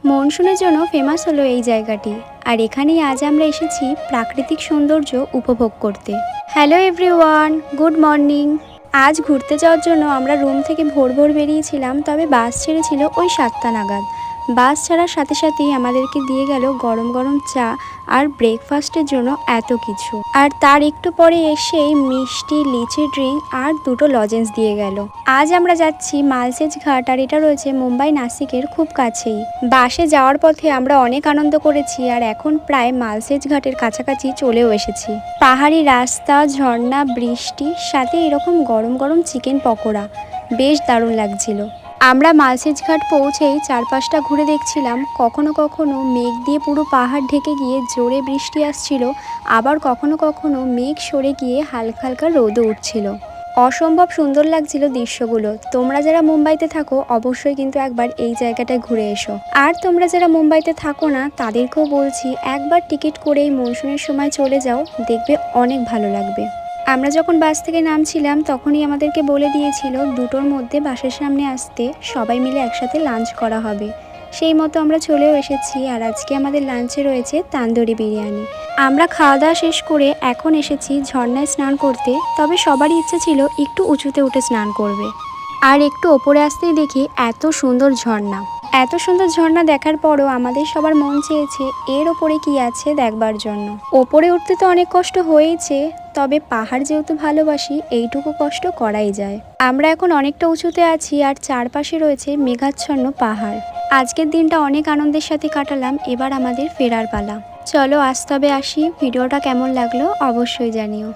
মনসুনের জন্য ফেমাস হলো এই জায়গাটি। আর এখানেই আজ আমরা এসেছি প্রাকৃতিক সৌন্দর্য উপভোগ করতে। Hello everyone, good morning. আজ ঘুরতে যাওয়ার জন্য আমরা রুম থেকে ভোর ভোর বেরিয়েছিলাম, তবে বাস ছেড়েছিল ওই 7টা নাগাদ। বাস ছাড়ার সাথে সাথেই আমাদেরকে দিয়ে গেল গরম গরম চা আর ব্রেকফাস্টের জন্য এত কিছু। আর তার একটু পরে এসেই মিষ্টি লিচি ড্রিঙ্ক আর দুটো লজেন্স দিয়ে গেল। আজ আমরা যাচ্ছি মালসেজ ঘাট, আর এটা রয়েছে মুম্বাই নাসিকের খুব কাছেই। বাসে যাওয়ার পথে আমরা অনেক আনন্দ করেছি, আর এখন প্রায় মালসেজ ঘাটের কাছাকাছি চলেও এসেছি। পাহাড়ি রাস্তা, ঝর্ণা, বৃষ্টি, সাথে এরকম গরম গরম চিকেন পকোড়া, বেশ দারুণ লাগছিল। আমরা মালসেজ ঘাট পৌঁছেই চারপাশটা ঘুরে দেখছিলাম। কখনো কখনো মেঘ দিয়ে পুরো পাহাড় ঢেকে গিয়ে জোরে বৃষ্টি আসছিল, আবার কখনো কখনো মেঘ সরে গিয়ে হালকা হালকা রোদও উঠছিল। অসম্ভব সুন্দর লাগছিল দৃশ্যগুলো। তোমরা যারা মুম্বাইতে থাকো অবশ্যই কিন্তু একবার এই জায়গাটায় ঘুরে এসো। আর তোমরা যারা মুম্বাইতে থাকো না তাদেরকেও বলছি, একবার টিকিট করে এই মনসুনের সময় চলে যাও, দেখবে অনেক ভালো লাগবে। আমরা যখন বাস থেকে নামছিলাম তখনই আমাদেরকে বলে দিয়েছিল 2টোর মধ্যে বাসের সামনে আসতে, সবাই মিলে একসাথে লাঞ্চ করা হবে। সেই মতো আমরা চলেও এসেছি। আর আজকে আমাদের লাঞ্চে রয়েছে তান্দুরি বিরিয়ানি। আমরা খাওয়া দাওয়া শেষ করে এখন এসেছি ঝর্ণায় স্নান করতে, তবে সবারই ইচ্ছে ছিল একটু উঁচুতে উঠে স্নান করবে। আর একটু ওপরে আসতেই দেখি এত সুন্দর ঝর্ণা। এত সুন্দর ঝর্ণা দেখার পরও আমাদের সবার মন চেয়েছে এর ওপরে কি আছে দেখবার জন্য। ওপরে উঠতে তো অনেক কষ্ট হয়েছে, তবে পাহাড় যেহেতু ভালোবাসি, এইটুকু কষ্ট করাই যায়। আমরা এখন অনেকটা উঁচুতে আছি, আর চারপাশে রয়েছে মেঘাচ্ছন্ন পাহাড়। আজকের দিনটা অনেক আনন্দের সাথে কাটালাম। এবার আমাদের ফেরার পালা। চলো আজ তবে আসি। ভিডিওটা কেমন লাগলো অবশ্যই জানিও।